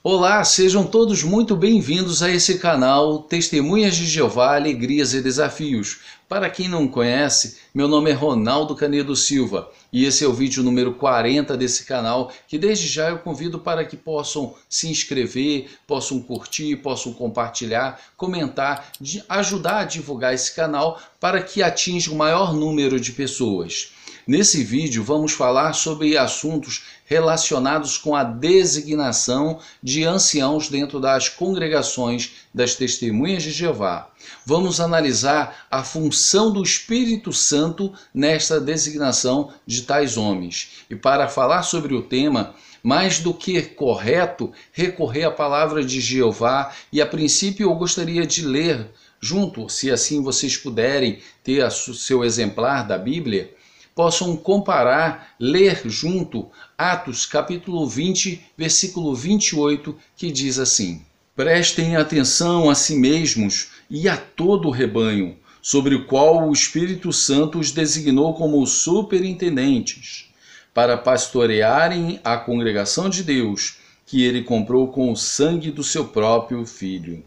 Olá, sejam todos muito bem-vindos a esse canal Testemunhas de Jeová, Alegrias e Desafios. Para quem não conhece, meu nome é Ronaldo Canedo Silva e esse é o vídeo número 40 desse canal, que desde já eu convido para que possam se inscrever, possam curtir, possam compartilhar, comentar, ajudar a divulgar esse canal para que atinja o maior número de pessoas. Nesse vídeo vamos falar sobre assuntos relacionados com a designação de anciãos dentro das congregações das Testemunhas de Jeová. Vamos analisar a função do Espírito Santo nesta designação de tais homens. E para falar sobre o tema, mais do que correto recorrer à palavra de Jeová, e a princípio eu gostaria de ler junto, se assim vocês puderem ter o seu exemplar da Bíblia, possam comparar, ler junto Atos capítulo 20, versículo 28, que diz assim: Prestem atenção a si mesmos e a todo o rebanho, sobre o qual o Espírito Santo os designou como superintendentes, para pastorearem a congregação de Deus, que ele comprou com o sangue do seu próprio Filho.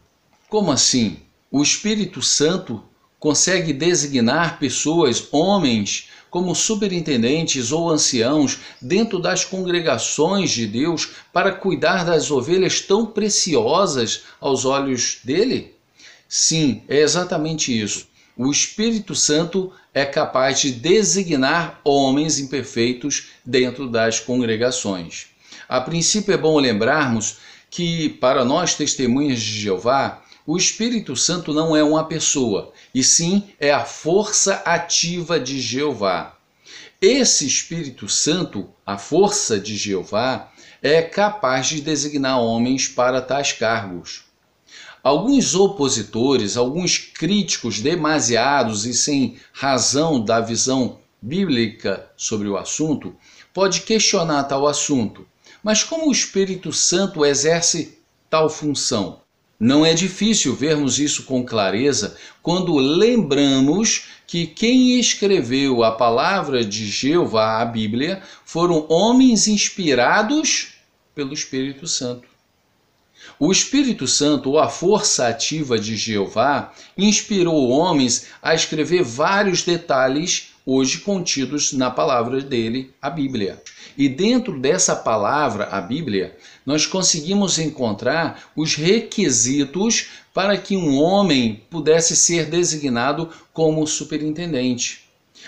Como assim? O Espírito Santo consegue designar pessoas, homens, como superintendentes ou anciãos dentro das congregações de Deus para cuidar das ovelhas tão preciosas aos olhos dele? Sim, é exatamente isso. O Espírito Santo é capaz de designar homens imperfeitos dentro das congregações. A princípio é bom lembrarmos que, para nós testemunhas de Jeová, o Espírito Santo não é uma pessoa, e sim é a força ativa de Jeová. Esse Espírito Santo, a força de Jeová, é capaz de designar homens para tais cargos. Alguns opositores, alguns críticos demasiados e sem razão da visão bíblica sobre o assunto, pode questionar tal assunto. Mas como o Espírito Santo exerce tal função? Não é difícil vermos isso com clareza quando lembramos que quem escreveu a palavra de Jeová, a Bíblia, foram homens inspirados pelo Espírito Santo. O Espírito Santo, ou a força ativa de Jeová, inspirou homens a escrever vários detalhes hoje contidos na palavra dele, a Bíblia. E dentro dessa palavra, a Bíblia, nós conseguimos encontrar os requisitos para que um homem pudesse ser designado como superintendente.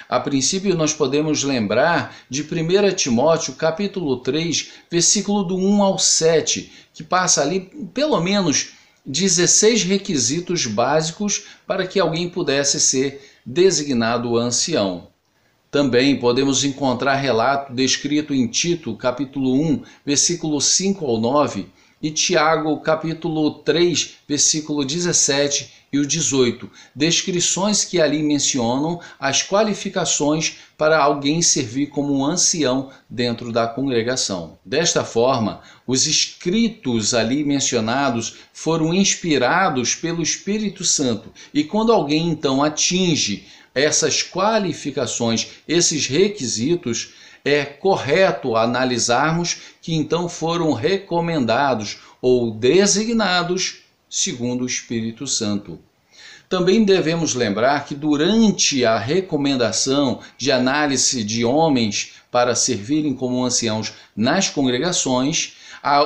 A princípio, nós podemos lembrar de 1 Timóteo, capítulo 3, versículo do 1 ao 7, que passa ali pelo menos 16 requisitos básicos para que alguém pudesse ser designado ancião. Também podemos encontrar relato descrito em Tito, capítulo 1, versículo 5 ao 9, e Tiago, capítulo 3, versículo 17 e o 18, descrições que ali mencionam as qualificações para alguém servir como um ancião dentro da congregação. Desta forma, os escritos ali mencionados foram inspirados pelo Espírito Santo, e quando alguém então atinge essas qualificações, esses requisitos, é correto analisarmos que então foram recomendados ou designados segundo o Espírito Santo. Também devemos lembrar que durante a recomendação de análise de homens para servirem como anciãos nas congregações,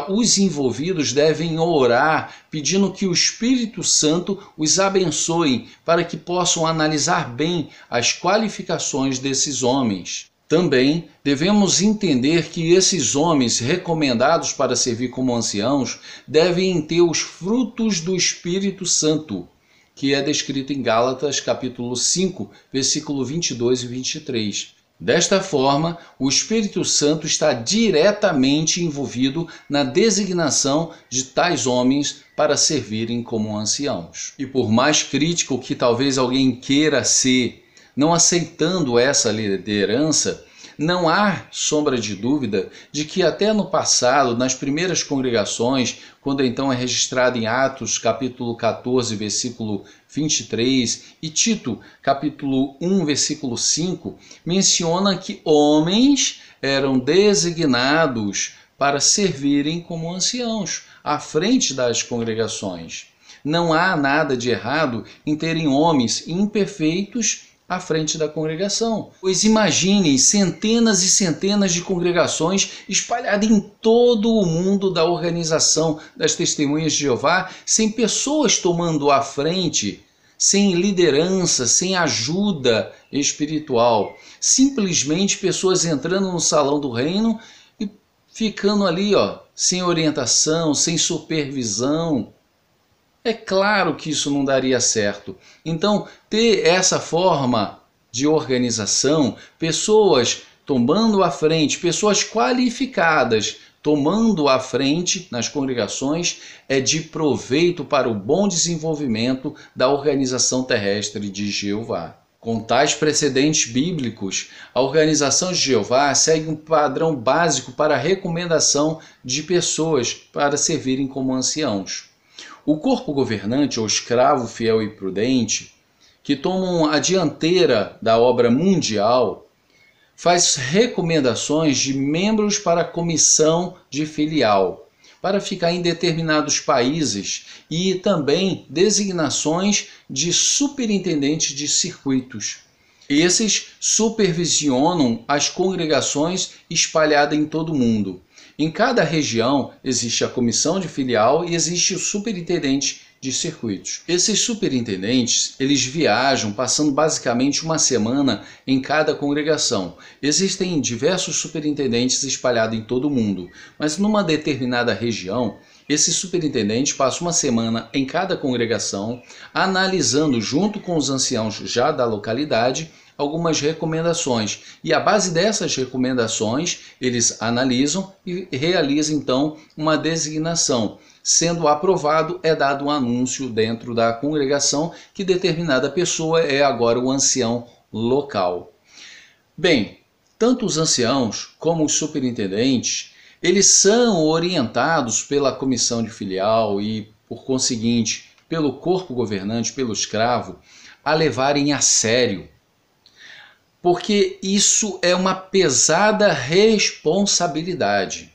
os envolvidos devem orar pedindo que o Espírito Santo os abençoe para que possam analisar bem as qualificações desses homens. Também devemos entender que esses homens recomendados para servir como anciãos devem ter os frutos do Espírito Santo, que é descrito em Gálatas capítulo 5, versículo 22 e 23. Desta forma, o Espírito Santo está diretamente envolvido na designação de tais homens para servirem como anciãos. E por mais crítico que talvez alguém queira ser, não aceitando essa liderança, não há sombra de dúvida de que até no passado, nas primeiras congregações, quando então é registrado em Atos capítulo 14, versículo 23, e Tito capítulo 1, versículo 5, menciona que homens eram designados para servirem como anciãos à frente das congregações. Não há nada de errado em terem homens imperfeitos à frente da congregação. Pois imaginem centenas e centenas de congregações espalhadas em todo o mundo da organização das Testemunhas de Jeová, sem pessoas tomando a frente, sem liderança, sem ajuda espiritual. Simplesmente pessoas entrando no salão do reino e ficando ali, sem orientação, sem supervisão. É claro que isso não daria certo. Então, ter essa forma de organização, pessoas tomando a frente, pessoas qualificadas tomando a frente nas congregações, é de proveito para o bom desenvolvimento da organização terrestre de Jeová. Com tais precedentes bíblicos, a organização de Jeová segue um padrão básico para a recomendação de pessoas para servirem como anciãos. O corpo governante, ou escravo fiel e prudente, que tomam a dianteira da obra mundial, faz recomendações de membros para a comissão de filial, para ficar em determinados países, e também designações de superintendentes de circuitos. Esses supervisionam as congregações espalhadas em todo o mundo. Em cada região existe a comissão de filial e existe o superintendente de circuitos. Esses superintendentes, eles viajam passando basicamente uma semana em cada congregação. Existem diversos superintendentes espalhados em todo o mundo, mas numa determinada região, esses superintendentes passam uma semana em cada congregação, analisando junto com os anciãos já da localidade algumas recomendações, e à base dessas recomendações eles analisam e realizam então uma designação. Sendo aprovado, é dado um anúncio dentro da congregação que determinada pessoa é agora o ancião local. Bem, tanto os anciãos como os superintendentes, eles são orientados pela comissão de filial e, por conseguinte, pelo corpo governante, pelo escravo, a levarem a sério, porque isso é uma pesada responsabilidade.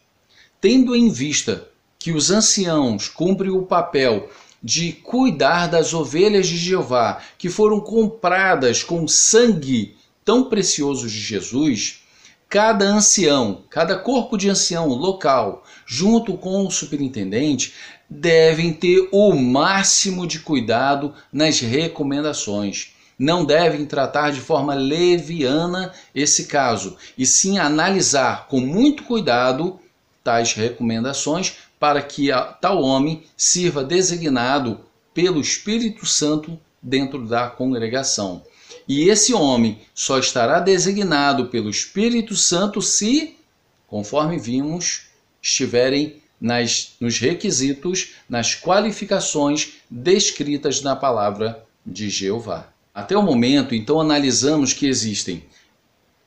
Tendo em vista que os anciãos cumprem o papel de cuidar das ovelhas de Jeová, que foram compradas com sangue tão precioso de Jesus, cada ancião, cada corpo de ancião local, junto com o superintendente, devem ter o máximo de cuidado nas recomendações. Não devem tratar de forma leviana esse caso, e sim analisar com muito cuidado tais recomendações para que tal homem sirva designado pelo Espírito Santo dentro da congregação. E esse homem só estará designado pelo Espírito Santo se, conforme vimos, estiverem nos requisitos, nas qualificações descritas na palavra de Jeová. Até o momento, então, analisamos que existem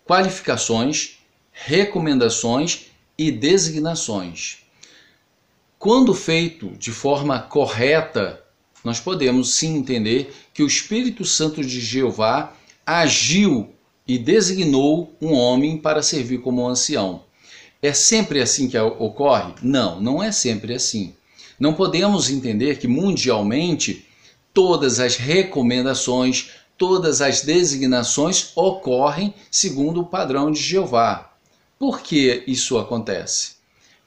qualificações, recomendações e designações. Quando feito de forma correta, nós podemos sim entender que o Espírito Santo de Jeová agiu e designou um homem para servir como ancião. É sempre assim que ocorre? Não, não é sempre assim. Não podemos entender que mundialmente todas as recomendações, todas as designações ocorrem segundo o padrão de Jeová. Por que isso acontece?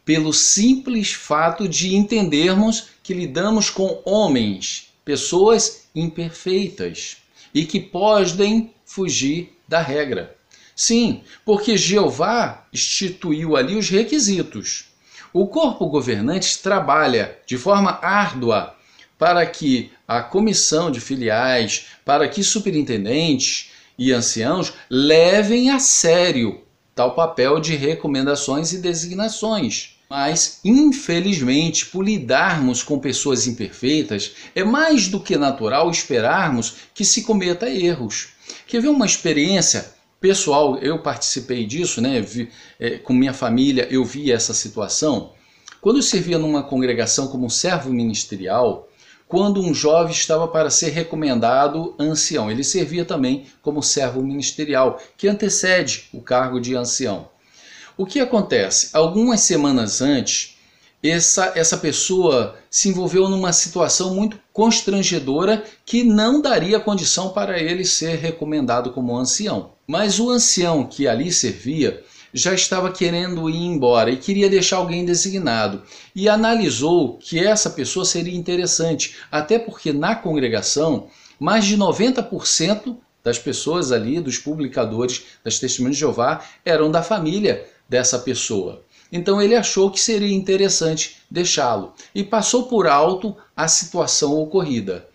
Pelo simples fato de entendermos que lidamos com homens, pessoas imperfeitas e que podem fugir da regra. Sim, porque Jeová instituiu ali os requisitos. O corpo governante trabalha de forma árdua para que a comissão de filiais, para que superintendentes e anciãos levem a sério tal papel de recomendações e designações. Mas, infelizmente, por lidarmos com pessoas imperfeitas, é mais do que natural esperarmos que se cometa erros. Quer ver uma experiência pessoal? Eu participei disso, né? Com minha família eu vi essa situação. Quando eu servia numa congregação como servo ministerial, quando um jovem estava para ser recomendado ancião, ele servia também como servo ministerial, que antecede o cargo de ancião. O que acontece? Algumas semanas antes, essa pessoa se envolveu numa situação muito constrangedora que não daria condição para ele ser recomendado como ancião. Mas o ancião que ali servia já estava querendo ir embora e queria deixar alguém designado. E analisou que essa pessoa seria interessante, até porque na congregação, mais de 90% das pessoas ali, dos publicadores das Testemunhas de Jeová, eram da família dessa pessoa. Então ele achou que seria interessante deixá-lo e passou por alto a situação ocorrida.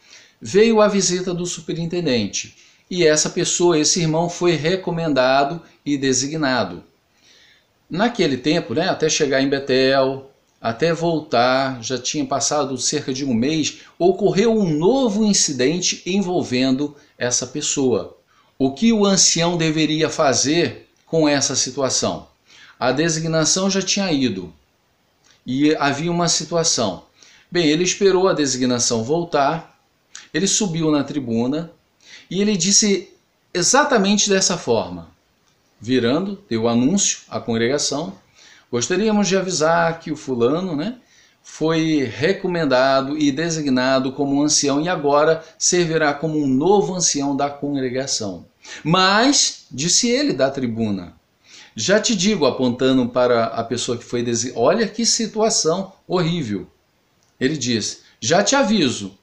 Veio a visita do superintendente e essa pessoa, esse irmão, foi recomendado e designado. Naquele tempo, até chegar em Betel, até voltar, já tinha passado cerca de um mês, ocorreu um novo incidente envolvendo essa pessoa. O que o ancião deveria fazer com essa situação? A designação já tinha ido e havia uma situação. Bem, ele esperou a designação voltar, ele subiu na tribuna e ele disse exatamente dessa forma, virando, deu o anúncio à congregação: gostaríamos de avisar que o fulano foi recomendado e designado como ancião e agora servirá como um novo ancião da congregação. Mas, disse ele da tribuna, já te digo, apontando para a pessoa que foi designada, olha que situação horrível. Ele diz: já te aviso,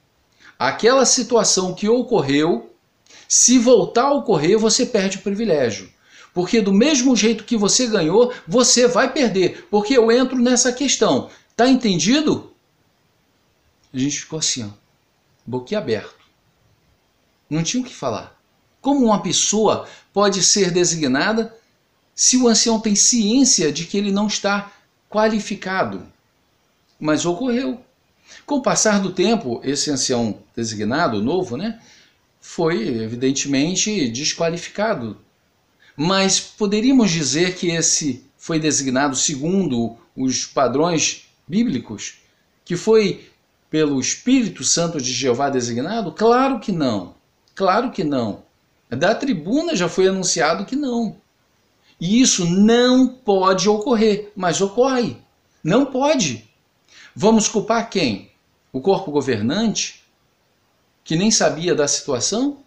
aquela situação que ocorreu, se voltar a ocorrer, você perde o privilégio. Porque do mesmo jeito que você ganhou, você vai perder. Porque eu entro nessa questão. Tá entendido? A gente ficou assim, boquiaberto. Não tinha o que falar. Como uma pessoa pode ser designada se o ancião tem ciência de que ele não está qualificado? Mas ocorreu. Com o passar do tempo, esse ancião designado, novo, foi evidentemente desqualificado. Mas poderíamos dizer que esse foi designado segundo os padrões bíblicos? Que foi pelo Espírito Santo de Jeová designado? Claro que não. Claro que não. Da tribuna já foi anunciado que não. E isso não pode ocorrer, mas ocorre. Não pode. Vamos culpar quem? O corpo governante, que nem sabia da situação?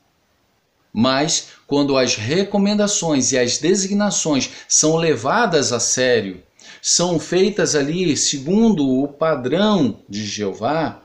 Mas quando as recomendações e as designações são levadas a sério, são feitas ali segundo o padrão de Jeová,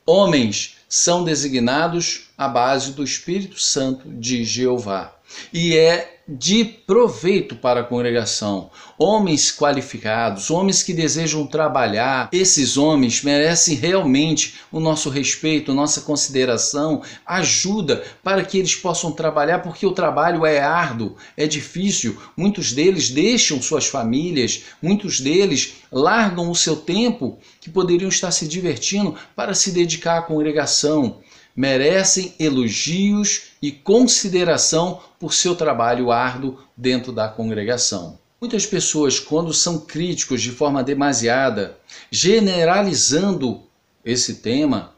homens são designados à base do Espírito Santo de Jeová. E é de proveito para a congregação. Homens qualificados, homens que desejam trabalhar, esses homens merecem realmente o nosso respeito, nossa consideração, ajuda para que eles possam trabalhar, porque o trabalho é árduo, é difícil. Muitos deles deixam suas famílias, muitos deles largam o seu tempo que poderiam estar se divertindo para se dedicar à congregação. Merecem elogios e consideração por seu trabalho árduo dentro da congregação. Muitas pessoas, quando são críticos de forma demasiada, generalizando esse tema,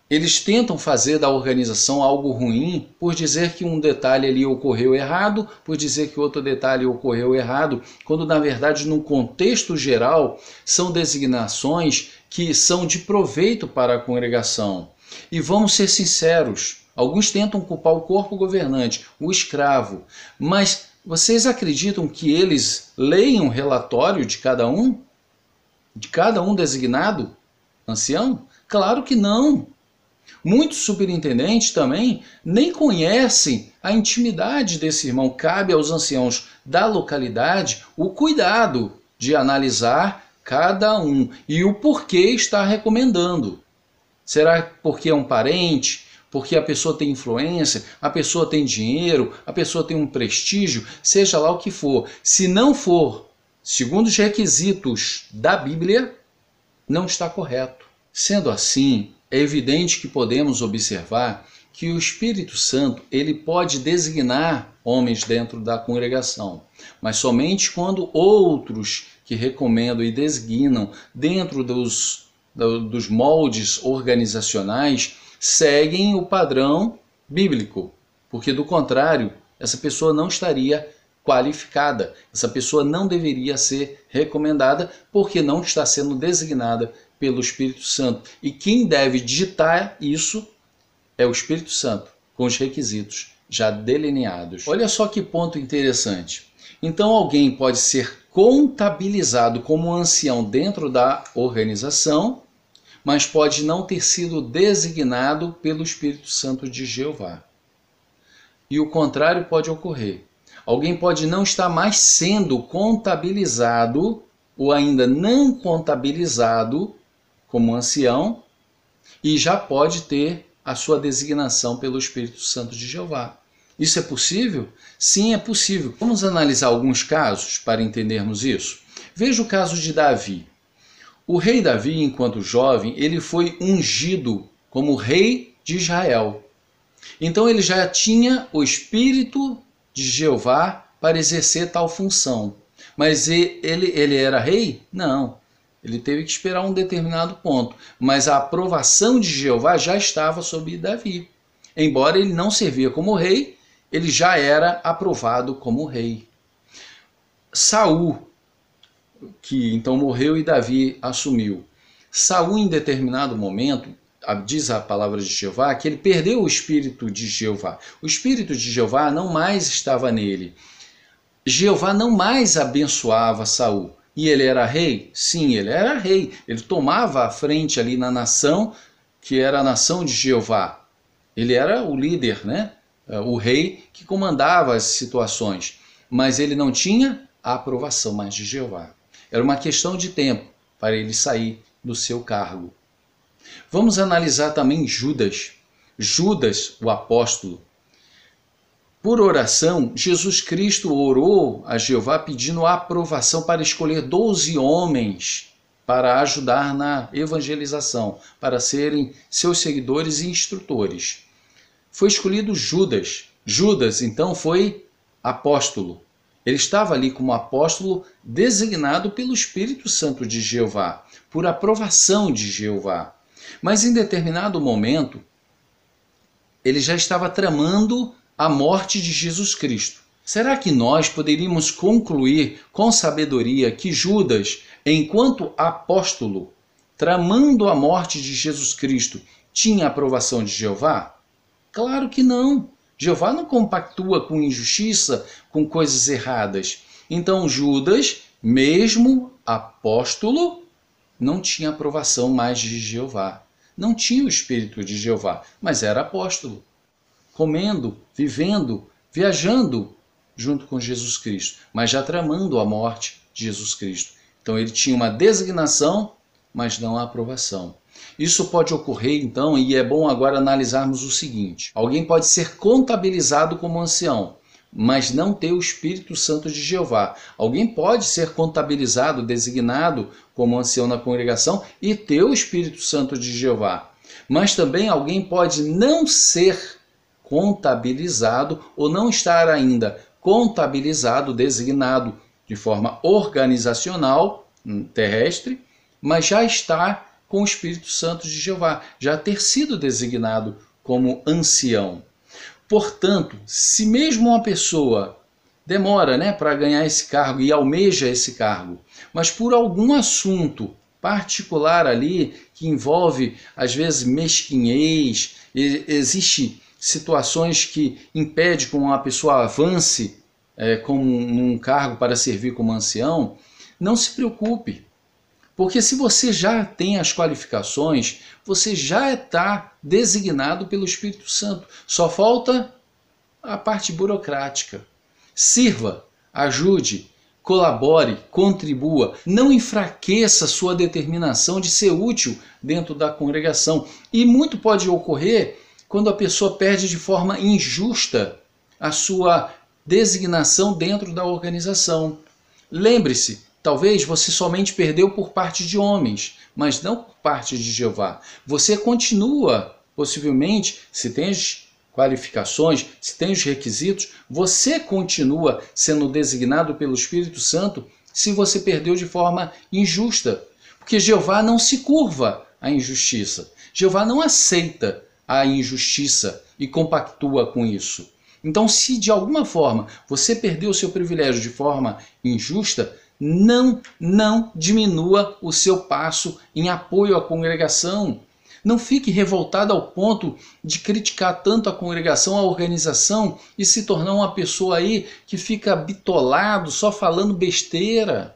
eles tentam fazer da organização algo ruim por dizer que um detalhe ali ocorreu errado, por dizer que outro detalhe ocorreu errado, quando na verdade no contexto geral são designações que são de proveito para a congregação. E vamos ser sinceros, alguns tentam culpar o corpo governante, o escravo, mas vocês acreditam que eles leem um relatório de cada um? De cada um designado ancião? Claro que não. Muitos superintendentes também nem conhecem a intimidade desse irmão. Cabe aos anciãos da localidade o cuidado de analisar cada um e o porquê está recomendando. Será porque é um parente? Porque a pessoa tem influência? A pessoa tem dinheiro? A pessoa tem um prestígio? Seja lá o que for. Se não for segundo os requisitos da Bíblia, não está correto. Sendo assim, é evidente que podemos observar que o Espírito Santo ele pode designar homens dentro da congregação, mas somente quando outros que recomendam e designam dentro dos moldes organizacionais seguem o padrão bíblico, porque do contrário, essa pessoa não estaria qualificada. Essa pessoa não deveria ser recomendada porque não está sendo designada pelo Espírito Santo. E quem deve ditar isso é o Espírito Santo, com os requisitos já delineados. Olha só que ponto interessante. Então alguém pode ser contabilizado como ancião dentro da organização, mas pode não ter sido designado pelo Espírito Santo de Jeová. E o contrário pode ocorrer. Alguém pode não estar mais sendo contabilizado ou ainda não contabilizado como ancião e já pode ter a sua designação pelo Espírito Santo de Jeová. Isso é possível? Sim, é possível. Vamos analisar alguns casos para entendermos isso. Veja o caso de Davi. O rei Davi, enquanto jovem, ele foi ungido como rei de Israel. Então ele já tinha o Espírito de Jeová para exercer tal função. Mas ele era rei? Não. Ele teve que esperar um determinado ponto. Mas a aprovação de Jeová já estava sobre Davi. Embora ele não servia como rei, ele já era aprovado como rei. Saul, que então morreu e Davi assumiu. Saul, em determinado momento, diz a palavra de Jeová, que ele perdeu o Espírito de Jeová. O Espírito de Jeová não mais estava nele. Jeová não mais abençoava Saul. E ele era rei? Sim, ele era rei. Ele tomava a frente ali na nação, que era a nação de Jeová. Ele era o líder, né? O rei que comandava as situações. Mas ele não tinha a aprovação mais de Jeová. Era uma questão de tempo para ele sair do seu cargo. Vamos analisar também Judas. Judas, o apóstolo. Por oração, Jesus Cristo orou a Jeová pedindo a aprovação para escolher 12 homens para ajudar na evangelização, para serem seus seguidores e instrutores. Foi escolhido Judas. Judas, então, foi apóstolo. Ele estava ali como apóstolo designado pelo Espírito Santo de Jeová, por aprovação de Jeová. Mas em determinado momento, ele já estava tramando a morte de Jesus Cristo. Será que nós poderíamos concluir com sabedoria que Judas, enquanto apóstolo, tramando a morte de Jesus Cristo, tinha a aprovação de Jeová? Claro que não. Jeová não compactua com injustiça, com coisas erradas. Então Judas, mesmo apóstolo, não tinha aprovação mais de Jeová. Não tinha o Espírito de Jeová, mas era apóstolo. Comendo, vivendo, viajando junto com Jesus Cristo, mas já tramando a morte de Jesus Cristo. Então ele tinha uma designação, mas não a aprovação. Isso pode ocorrer então, e é bom agora analisarmos o seguinte. Alguém pode ser contabilizado como ancião, mas não ter o Espírito Santo de Jeová. Alguém pode ser contabilizado, designado como ancião na congregação e ter o Espírito Santo de Jeová. Mas também alguém pode não ser contabilizado ou não estar ainda contabilizado, designado de forma organizacional, terrestre, mas já está com o Espírito Santo de Jeová, já ter sido designado como ancião. Portanto, se mesmo uma pessoa demora, para ganhar esse cargo e almeja esse cargo, mas por algum assunto particular ali, que envolve às vezes mesquinhez, existe situações que impedem que uma pessoa avance como num cargo para servir como ancião, não se preocupe. Porque se você já tem as qualificações, você já está designado pelo Espírito Santo. Só falta a parte burocrática. Sirva, ajude, colabore, contribua. Não enfraqueça sua determinação de ser útil dentro da congregação. E muito pode ocorrer quando a pessoa perde de forma injusta a sua designação dentro da organização. Lembre-se, talvez você somente perdeu por parte de homens, mas não por parte de Jeová. Você continua, possivelmente, se tem as qualificações, se tem os requisitos, você continua sendo designado pelo Espírito Santo se você perdeu de forma injusta. Porque Jeová não se curva à injustiça. Jeová não aceita a injustiça e compactua com isso. Então, se de alguma forma você perdeu o seu privilégio de forma injusta, não diminua o seu passo em apoio à congregação. Não fique revoltado ao ponto de criticar tanto a congregação, a organização e se tornar uma pessoa aí que fica bitolado, só falando besteira.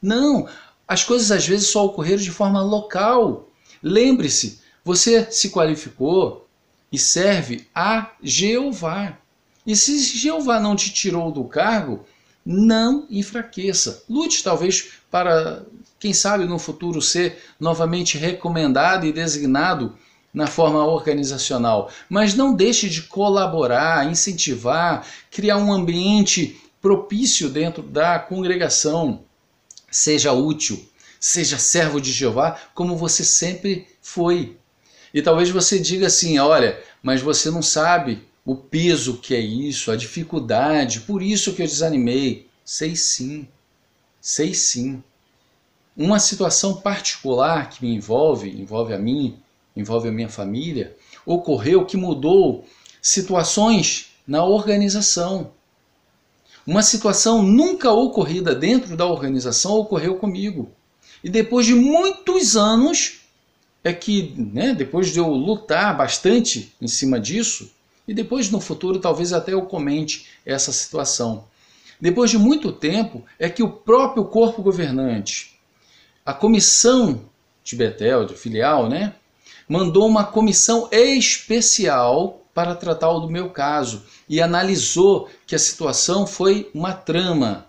Não, as coisas às vezes só ocorreram de forma local. Lembre-se, você se qualificou e serve a Jeová. E se Jeová não te tirou do cargo, não enfraqueça. Lute talvez para, quem sabe no futuro, ser novamente recomendado e designado na forma organizacional. Mas não deixe de colaborar, incentivar, criar um ambiente propício dentro da congregação. Seja útil, seja servo de Jeová, como você sempre foi. E talvez você diga assim, olha, mas você não sabe o peso que é isso, a dificuldade, por isso que eu desanimei. Sei sim, sei sim. Uma situação particular que me envolve a mim, envolve a minha família, ocorreu que mudou situações na organização. Uma situação nunca ocorrida dentro da organização ocorreu comigo. E depois de muitos anos, depois de eu lutar bastante em cima disso, e depois no futuro talvez até eu comente essa situação. Depois de muito tempo é que o próprio corpo governante, a comissão de Betel, de filial, mandou uma comissão especial para tratar do meu caso e analisou que a situação foi uma trama,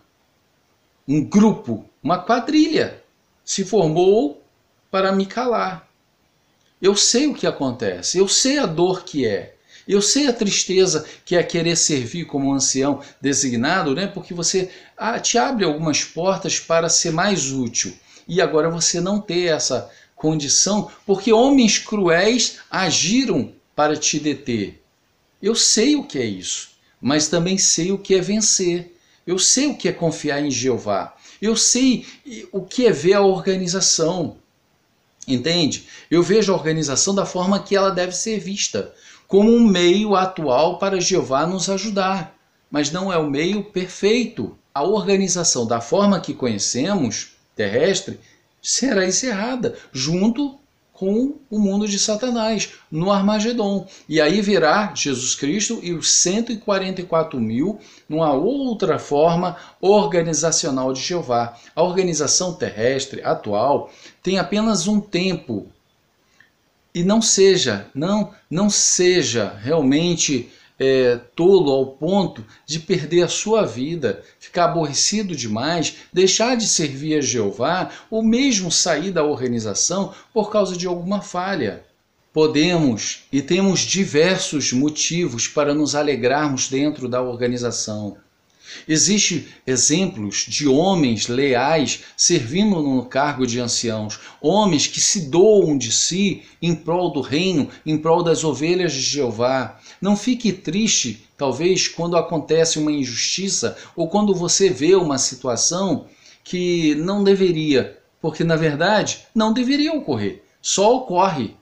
um grupo, uma quadrilha se formou para me calar. Eu sei o que acontece, eu sei a dor que é. Eu sei a tristeza que é querer servir como ancião designado, porque você te abre algumas portas para ser mais útil. E agora você não ter essa condição, porque homens cruéis agiram para te deter. Eu sei o que é isso, mas também sei o que é vencer. Eu sei o que é confiar em Jeová. Eu sei o que é ver a organização. Entende? Eu vejo a organização da forma que ela deve ser vista, como um meio atual para Jeová nos ajudar, mas não é o meio perfeito. A organização da forma que conhecemos, terrestre, será encerrada junto com o mundo de Satanás, no Armagedon. E aí virá Jesus Cristo e os 144 mil numa outra forma organizacional de Jeová. A organização terrestre atual tem apenas um tempo. E não seja realmente tolo ao ponto de perder a sua vida, ficar aborrecido demais, deixar de servir a Jeová ou mesmo sair da organização por causa de alguma falha. Podemos e temos diversos motivos para nos alegrarmos dentro da organização. Existem exemplos de homens leais servindo no cargo de anciãos, homens que se doam de si em prol do reino, em prol das ovelhas de Jeová. Não fique triste, talvez, quando acontece uma injustiça ou quando você vê uma situação que não deveria, porque na verdade não deveria ocorrer, só ocorre.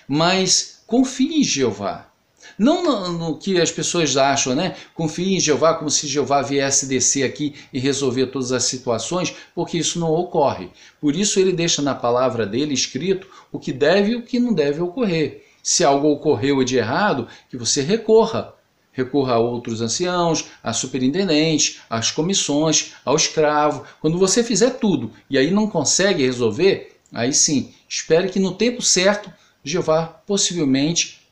Mas confie em Jeová. Não no que as pessoas acham, Confie em Jeová como se Jeová viesse descer aqui e resolver todas as situações, porque isso não ocorre. Por isso ele deixa na palavra dele escrito o que deve e o que não deve ocorrer. Se algo ocorreu de errado, que você recorra. Recorra a outros anciãos, a superintendentes, às comissões, ao escravo. Quando você fizer tudo e aí não consegue resolver, aí sim, espere que no tempo certo, Jeová possivelmente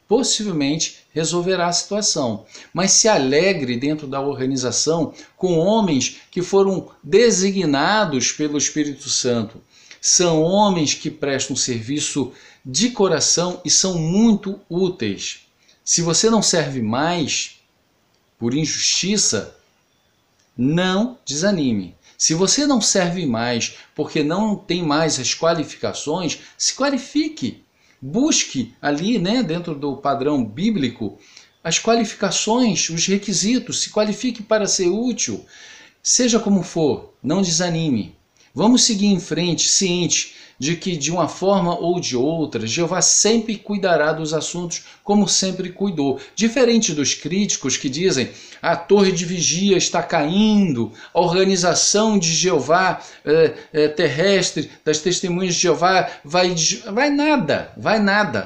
resolverá a situação. Mas se alegre dentro da organização com homens que foram designados pelo Espírito Santo. São homens que prestam serviço de coração e são muito úteis. Se você não serve mais por injustiça, não desanime. Se você não serve mais porque não tem mais as qualificações, se qualifique. Busque ali, dentro do padrão bíblico, as qualificações, os requisitos, se qualifique para ser útil. Seja como for, não desanime. Vamos seguir em frente, ciente de que, de uma forma ou de outra, Jeová sempre cuidará dos assuntos como sempre cuidou. Diferente dos críticos que dizem a torre de vigia está caindo, a organização de Jeová terrestre, das testemunhas de Jeová, vai nada,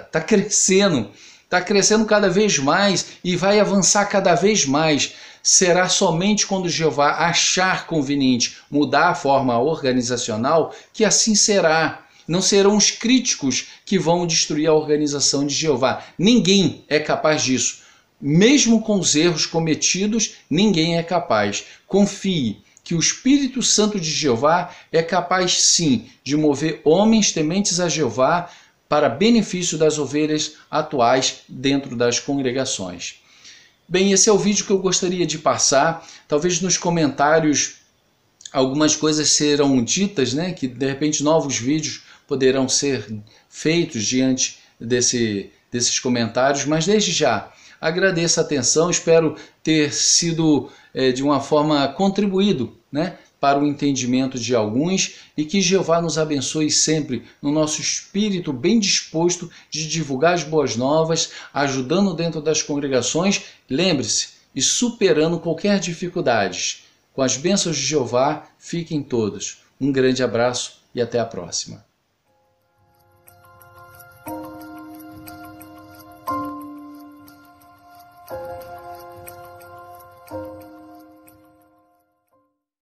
está crescendo. Está crescendo cada vez mais e vai avançar cada vez mais. Será somente quando Jeová achar conveniente mudar a forma organizacional que assim será. Não serão os críticos que vão destruir a organização de Jeová. Ninguém é capaz disso. Mesmo com os erros cometidos, ninguém é capaz. Confie que o Espírito Santo de Jeová é capaz sim de mover homens tementes a Jeová para benefício das ovelhas atuais dentro das congregações. Bem, esse é o vídeo que eu gostaria de passar. Talvez nos comentários algumas coisas serão ditas, né? Que de repente novos vídeos poderão ser feitos diante desses comentários, mas desde já agradeço a atenção, espero ter sido de uma forma contribuído, né, para o entendimento de alguns, e que Jeová nos abençoe sempre no nosso espírito bem disposto de divulgar as boas novas, ajudando dentro das congregações, lembre-se, e superando qualquer dificuldade. Com as bênçãos de Jeová, fiquem todos. Um grande abraço e até a próxima.